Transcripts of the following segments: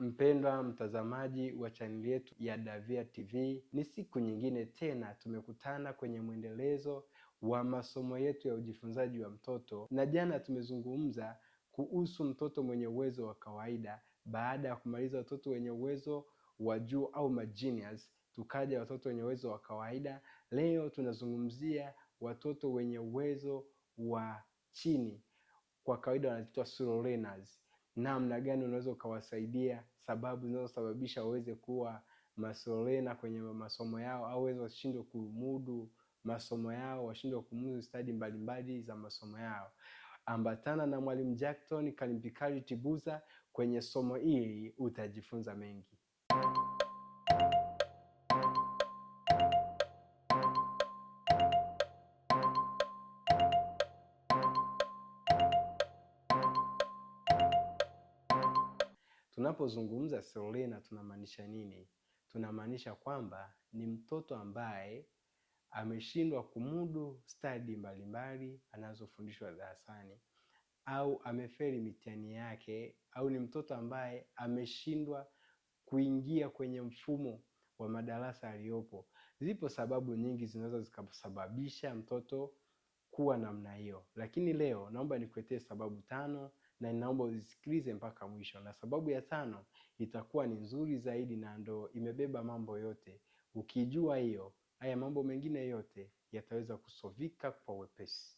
Mpendwa mtazamaji wa chaneli yetu ya Davia TV, ni siku nyingine tena tumekutana kwenye mwendelezo wa masomo yetu ya ujifunzaji wa mtoto, na jana tumezungumza kuhusu mtoto mwenye uwezo wa kawaida. Baada ya kumaliza watoto wenye uwezo wa juu au magenius, tukaja watoto wenye uwezo wa kawaida. Leo tunazungumzia watoto wenye uwezo wa chini, kwa kawaida wanaitwa slow learners. Namna gani unaweza ukawasaidia, sababu zinazosababisha waweze kuwa masolena kwenye masomo yao, au waweze washindwe kumudu masomo yao, washindwe kumudu stadi mbalimbali za masomo yao. Ambatana na Mwalimu Jackton Kalimpikali Tibuza kwenye somo hili, utajifunza mengi. Tunapozungumza slow learner tunamaanisha nini? Tunamaanisha kwamba ni mtoto ambaye ameshindwa kumudu stadi mbalimbali anazofundishwa darasani, au amefeli mitihani yake, au ni mtoto ambaye ameshindwa kuingia kwenye mfumo wa madarasa aliyopo. Zipo sababu nyingi zinaweza zikasababisha mtoto kuwa namna hiyo, lakini leo naomba nikuletee sababu 5 na ninaomba uzisikilize mpaka mwisho. Na sababu ya 5 itakuwa ni nzuri zaidi na ndo imebeba mambo yote. Ukijua hiyo, haya mambo mengine yote yataweza kusovika kwa wepesi.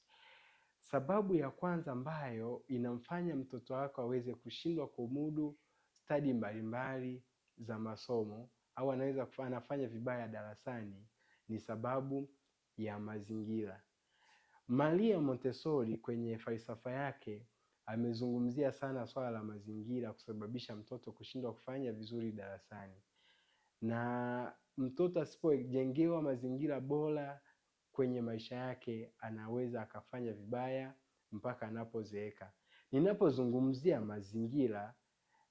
Sababu ya kwanza ambayo inamfanya mtoto wako aweze kushindwa kumudu stadi mbalimbali za masomo, au anafanya vibaya darasani, ni sababu ya mazingira. Maria Montessori kwenye falsafa yake amezungumzia sana swala la mazingira kusababisha mtoto kushindwa kufanya vizuri darasani, na mtoto asipojengewa mazingira bora kwenye maisha yake anaweza akafanya vibaya mpaka anapozeeka. Ninapozungumzia mazingira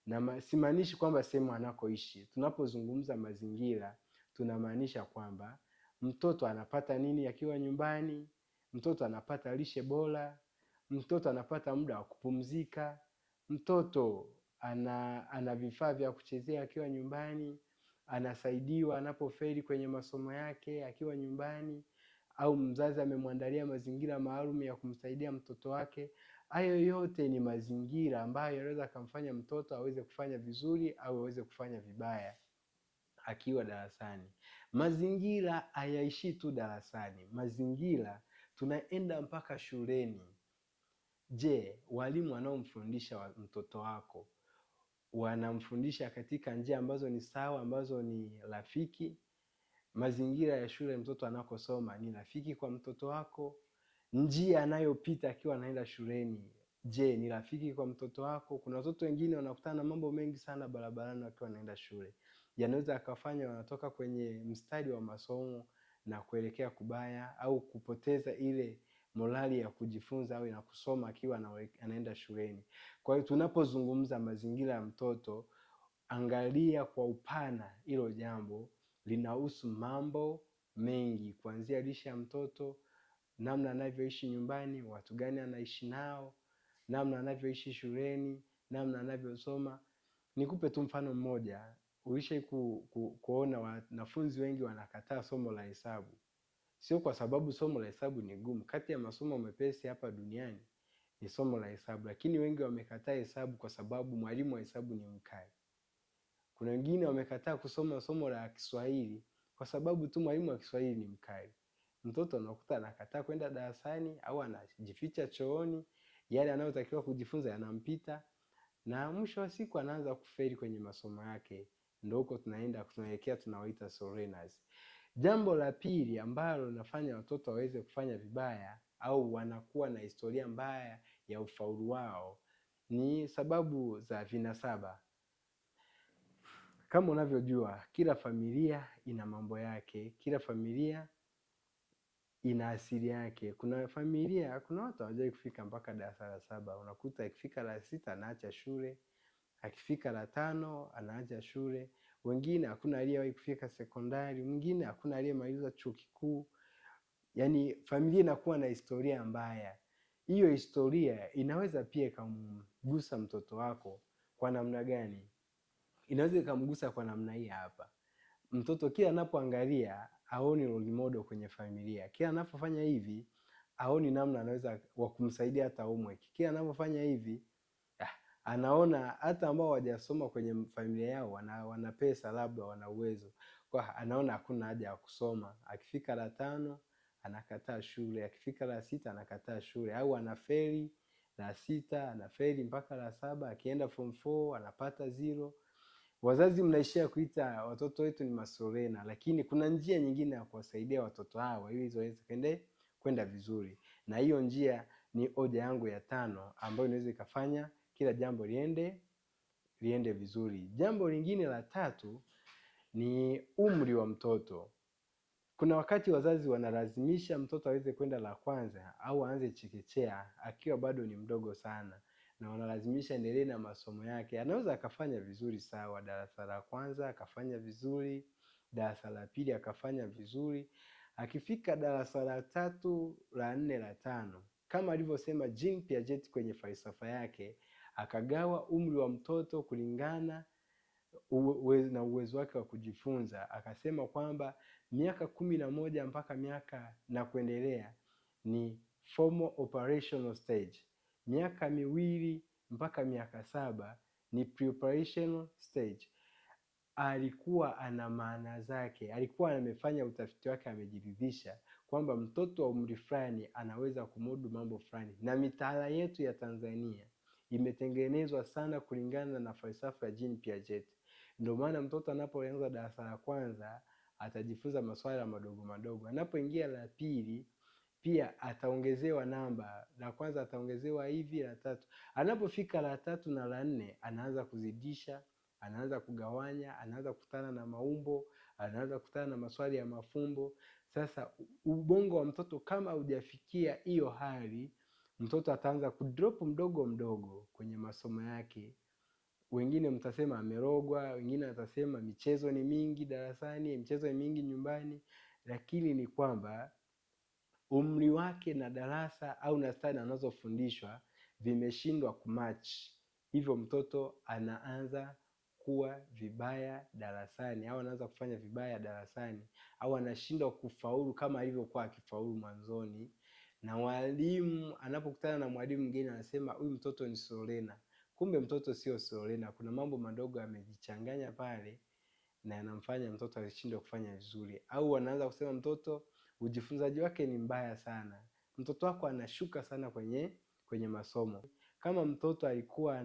na simaanishi kwamba sehemu anakoishi. Tunapozungumza mazingira tunamaanisha kwamba mtoto anapata nini akiwa nyumbani, mtoto anapata lishe bora, mtoto anapata muda wa kupumzika, mtoto ana vifaa vya kuchezea akiwa nyumbani, anasaidiwa anapofeli kwenye masomo yake akiwa nyumbani, au mzazi amemwandalia mazingira maalum ya kumsaidia mtoto wake. Hayo yote ni mazingira ambayo yanaweza kumfanya mtoto aweze kufanya vizuri au aweze kufanya vibaya akiwa darasani. Mazingira hayaishi tu darasani, mazingira tunaenda mpaka shuleni. Je, walimu wanaomfundisha mtoto wako wanamfundisha katika njia ambazo ni sawa, ambazo ni rafiki? Mazingira ya shule mtoto anakosoma ni rafiki kwa mtoto wako? Njia anayopita akiwa anaenda shuleni, je, ni rafiki kwa mtoto wako? Kuna watoto wengine wanakutana na mambo mengi sana barabarani wakiwa wanaenda shule, yanaweza akafanya wanatoka kwenye mstari wa masomo na kuelekea kubaya, au kupoteza ile morali ya kujifunza au ya kusoma akiwa anaenda shuleni. Kwa hiyo tunapozungumza mazingira ya mtoto, angalia kwa upana. Hilo jambo linahusu mambo mengi, kuanzia lishe ya mtoto, namna anavyoishi nyumbani, watu gani anaishi nao, namna anavyoishi shuleni, namna anavyosoma. Nikupe tu mfano mmoja. Ulishawahi kuona wanafunzi wengi wanakataa somo la hesabu? Sio kwa sababu somo la hesabu ni gumu. Kati ya masomo mepesi hapa duniani ni somo la hesabu, lakini wengi wamekataa hesabu kwa sababu mwalimu wa hesabu ni mkali. Kuna wengine wamekataa kusoma somo la Kiswahili kwa sababu tu mwalimu wa Kiswahili ni mkali. Mtoto anakuta anakataa kwenda darasani au anajificha chooni, yale anayotakiwa kujifunza yanampita, na mwisho wa siku anaanza kufeli kwenye masomo yake. Ndio huko tunaelekea, tunawaita slow learners. Jambo la pili ambalo linafanya watoto waweze kufanya vibaya au wanakuwa na historia mbaya ya ufaulu wao ni sababu za vinasaba. Kama unavyojua, kila familia ina mambo yake, kila familia ina asili yake. Kuna familia, kuna watu hawajai kufika mpaka darasa la 7. Unakuta akifika la 6 anaacha shule, akifika la 5 anaacha shule. Wengine hakuna aliyewahi kufika sekondari, mwingine hakuna aliyemaliza chuo kikuu. Yaani familia inakuwa na historia mbaya. Hiyo historia inaweza pia ikamgusa mtoto wako. Kwa namna gani? inaweza ikamgusa kwa namna hii hapa. Mtoto kila anapoangalia aoni role model kwenye familia, kila anapofanya hivi aoni namna anaweza wa kumsaidia hata homework, kila anapofanya hivi anaona hata ambao hawajasoma kwenye familia yao wana pesa, labda wana uwezo, kwa anaona hakuna haja ya kusoma. Akifika la 5 anakataa shule, akifika la 6 anakataa shule, au anafeli la 6, anafeli mpaka la 7, akienda form 4 anapata 0. Wazazi mnaishia kuita watoto wetu ni masorena, lakini kuna njia nyingine ya kuwasaidia watoto hawa ili waweze kwenda vizuri, na hiyo njia ni hoja yangu ya 5 ambayo inaweza ikafanya kila jambo liende vizuri. Jambo lingine la 3 ni umri wa mtoto. Kuna wakati wazazi wanalazimisha mtoto aweze kwenda la kwanza au aanze chekechea akiwa bado ni mdogo sana, na wanalazimisha endelee na masomo yake. Anaweza akafanya vizuri sawa, darasa la kwanza akafanya vizuri, darasa la pili akafanya vizuri, akifika darasa la 3, la 4, la 5, kama alivyosema Jean Piaget kwenye falsafa yake, akagawa umri wa mtoto kulingana na uwezo wake wa kujifunza. Akasema kwamba miaka 11 mpaka miaka na kuendelea ni formal operational stage, miaka 2 mpaka miaka 7 ni preoperational stage. Alikuwa ana maana zake, alikuwa amefanya utafiti wake, amejiridhisha kwamba mtoto wa umri fulani anaweza kumudu mambo fulani, na mitaala yetu ya Tanzania imetengenezwa sana kulingana na falsafa ya Jean Piaget. Ndio maana mtoto anapoanza darasa la kwanza atajifunza maswala madogo madogo, anapoingia la pili pia ataongezewa namba, la kwanza ataongezewa hivi, la 3, anapofika la 3 na la 4 anaanza kuzidisha, anaanza kugawanya, anaanza kukutana na maumbo, anaanza kukutana na maswali ya mafumbo. Sasa ubongo wa mtoto kama hujafikia hiyo hali, mtoto ataanza kudrop mdogo mdogo kwenye masomo yake. Wengine mtasema amerogwa, wengine watasema michezo ni mingi darasani, michezo ni mingi nyumbani, lakini ni kwamba umri wake na darasa au na stadi anazofundishwa vimeshindwa kumatch. Hivyo mtoto anaanza kuwa vibaya darasani, au anaanza kufanya vibaya darasani, au anashindwa kufaulu kama alivyokuwa akifaulu mwanzoni. Na walimu, anapokutana na mwalimu mwingine anasema huyu mtoto ni sorena. Kumbe mtoto sio sorena, kuna mambo madogo yamejichanganya pale na yanamfanya mtoto ashindwe kufanya vizuri. Au anaanza kusema mtoto ujifunzaji wake ni mbaya sana, mtoto wako anashuka sana kwenye masomo. Kama mtoto alikuwa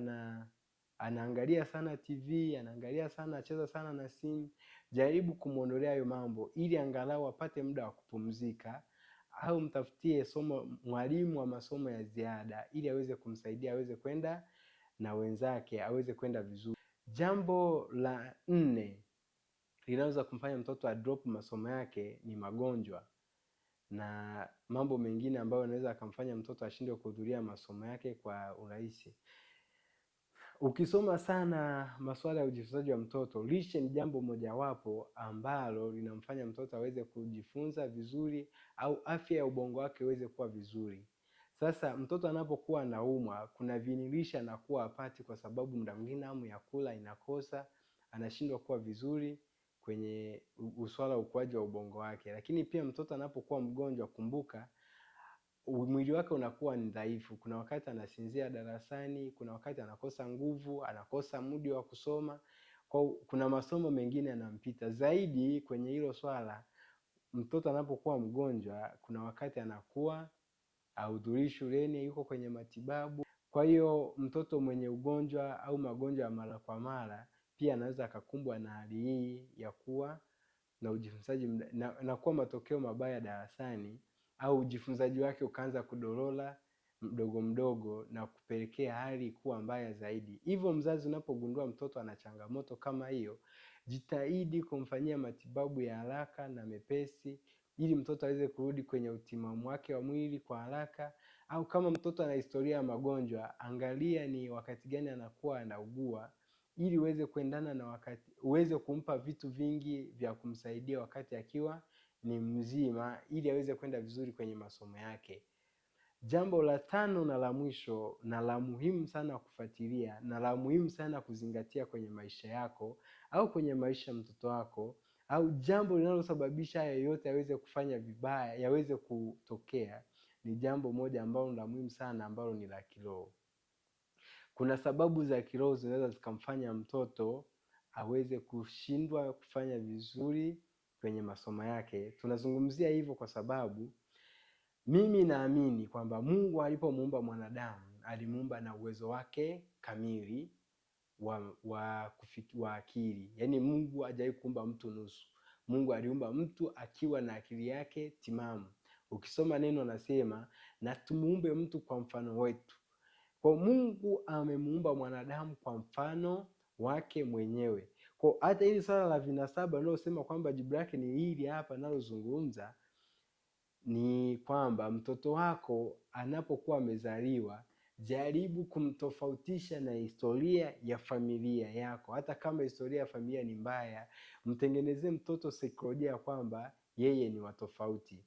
anaangalia sana TV, anaangalia sana, acheza sana na simu, jaribu kumuondolea hayo mambo ili angalau apate muda wa kupumzika, au mtafutie mwalimu wa masomo ya ziada ili aweze kumsaidia aweze kwenda na wenzake, aweze kwenda vizuri. Jambo la 4 linaweza kumfanya mtoto adrop masomo yake ni magonjwa na mambo mengine ambayo yanaweza akamfanya mtoto ashindwe kuhudhuria masomo yake kwa urahisi. Ukisoma sana masuala ya ujifunzaji wa mtoto, lishe ni jambo mojawapo ambalo linamfanya mtoto aweze kujifunza vizuri au afya ya ubongo wake iweze kuwa vizuri. Sasa mtoto anapokuwa anaumwa, kuna vinilishe anakuwa hapati kwa sababu muda mwingine hamu ya kula inakosa, anashindwa kuwa vizuri kwenye uswala wa ukuaji wa ubongo wake. Lakini pia mtoto anapokuwa mgonjwa, kumbuka mwili wake unakuwa ni dhaifu. Kuna wakati anasinzia darasani, kuna wakati anakosa nguvu, anakosa mudi wa kusoma. Kuna masomo mengine yanampita zaidi kwenye hilo swala. Mtoto anapokuwa mgonjwa, kuna wakati anakuwa hahudhurii shuleni, yuko kwenye matibabu. Kwa hiyo mtoto mwenye ugonjwa au magonjwa ya mara kwa mara pia anaweza akakumbwa na hali hii ya kuwa na ujifunzaji na kuwa matokeo mabaya darasani, au ujifunzaji wake ukaanza kudorola mdogo mdogo na kupelekea hali kuwa mbaya zaidi. Hivyo mzazi, unapogundua mtoto ana changamoto kama hiyo, jitahidi kumfanyia matibabu ya haraka na mepesi ili mtoto aweze kurudi kwenye utimamu wake wa mwili kwa haraka. Au kama mtoto ana historia ya magonjwa, angalia ni wakati gani anakuwa anaugua ili uweze kuendana na wakati, uweze kumpa vitu vingi vya kumsaidia wakati akiwa ni mzima ili aweze kwenda vizuri kwenye masomo yake. Jambo la tano na la mwisho na la muhimu sana kufuatilia na la muhimu sana kuzingatia kwenye maisha yako au kwenye maisha ya mtoto wako, au jambo linalosababisha haya yote yaweze kufanya vibaya, yaweze kutokea, ni jambo moja ambalo la muhimu sana, ambalo ni la kiroho. Kuna sababu za kiroho zinaweza zikamfanya mtoto aweze kushindwa kufanya vizuri kwenye masomo yake. Tunazungumzia hivyo kwa sababu mimi naamini kwamba Mungu alipomuumba mwanadamu alimuumba na uwezo wake kamili wa akili. Yaani Mungu hajawahi kuumba mtu nusu. Mungu aliumba mtu akiwa na akili yake timamu. Ukisoma neno nasema na tumuumbe mtu kwa mfano wetu. Kwa Mungu amemuumba mwanadamu kwa mfano wake mwenyewe. Kwa hata hili swala la vinasaba linalosema kwamba jibu lake ni hili hapa nalozungumza, ni kwamba mtoto wako anapokuwa amezaliwa, jaribu kumtofautisha na historia ya familia yako. Hata kama historia ya familia ni mbaya, mtengenezee mtoto saikolojia ya kwamba yeye ni wa tofauti.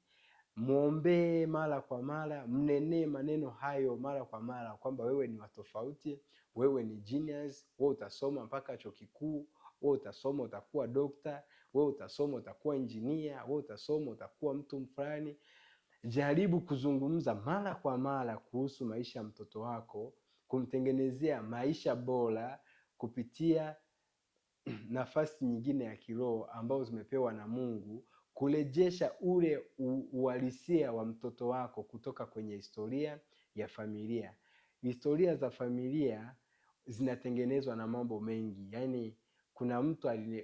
Muombee mara kwa mara, mnenee maneno hayo mara kwa mara kwamba wewe ni wa tofauti, wewe ni genius, wewe utasoma mpaka chuo kikuu, wewe utasoma utakuwa dokta, wewe utasoma utakuwa engineer, wewe utasoma utakuwa mtu fulani. Jaribu kuzungumza mara kwa mara kuhusu maisha ya mtoto wako, kumtengenezea maisha bora kupitia nafasi nyingine ya kiroho ambazo zimepewa na Mungu, kurejesha ule uhalisia wa mtoto wako kutoka kwenye historia ya familia. Historia za familia zinatengenezwa na mambo mengi. Yaani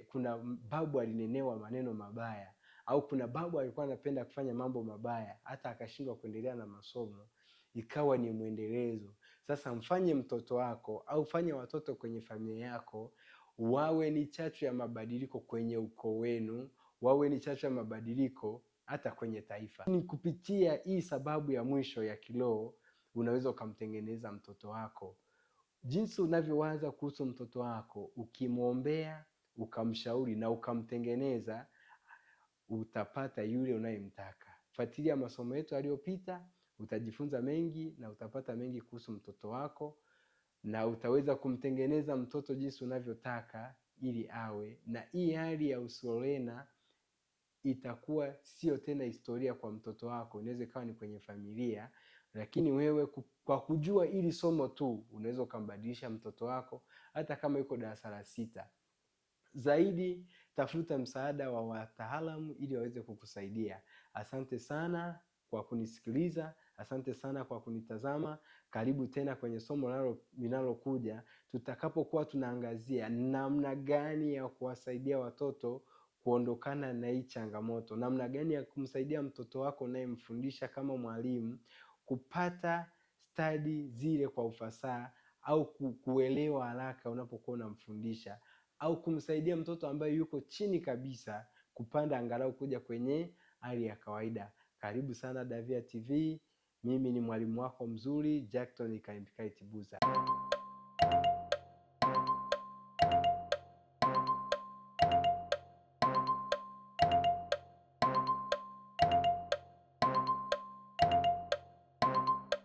kuna babu alinenewa maneno mabaya, au kuna babu alikuwa anapenda kufanya mambo mabaya hata akashindwa kuendelea na masomo, ikawa ni mwendelezo. Sasa mfanye mtoto wako au fanye watoto kwenye familia yako wawe ni chachu ya mabadiliko kwenye ukoo wenu, wawe ni chachu ya mabadiliko hata kwenye taifa. Ni kupitia hii sababu ya mwisho ya kiroho unaweza ukamtengeneza mtoto wako. Jinsi unavyowaza kuhusu mtoto wako, ukimwombea, ukamshauri na ukamtengeneza, utapata yule unayemtaka. Fuatilia masomo yetu yaliyopita, utajifunza mengi na utapata mengi kuhusu mtoto wako, na utaweza kumtengeneza mtoto jinsi unavyotaka ili awe. Na hii hali ya usolena itakuwa sio tena historia kwa mtoto wako. Inaweza ikawa ni kwenye familia, lakini wewe kwa kujua hili somo tu unaweza ukambadilisha mtoto wako hata kama yuko darasa la 6. Zaidi tafuta msaada wa wataalamu ili waweze kukusaidia. Asante sana kwa kunisikiliza, asante sana kwa kunitazama. Karibu tena kwenye somo linalokuja, tutakapokuwa tunaangazia namna gani ya kuwasaidia watoto kuondokana na hii changamoto, namna gani ya kumsaidia mtoto wako unayemfundisha kama mwalimu kupata stadi zile kwa ufasaha, au kuelewa haraka unapokuwa unamfundisha, au kumsaidia mtoto ambaye yuko chini kabisa kupanda angalau kuja kwenye hali ya kawaida. Karibu sana Davia TV. Mimi ni mwalimu wako mzuri Jackton Kaimpikai Tibuza.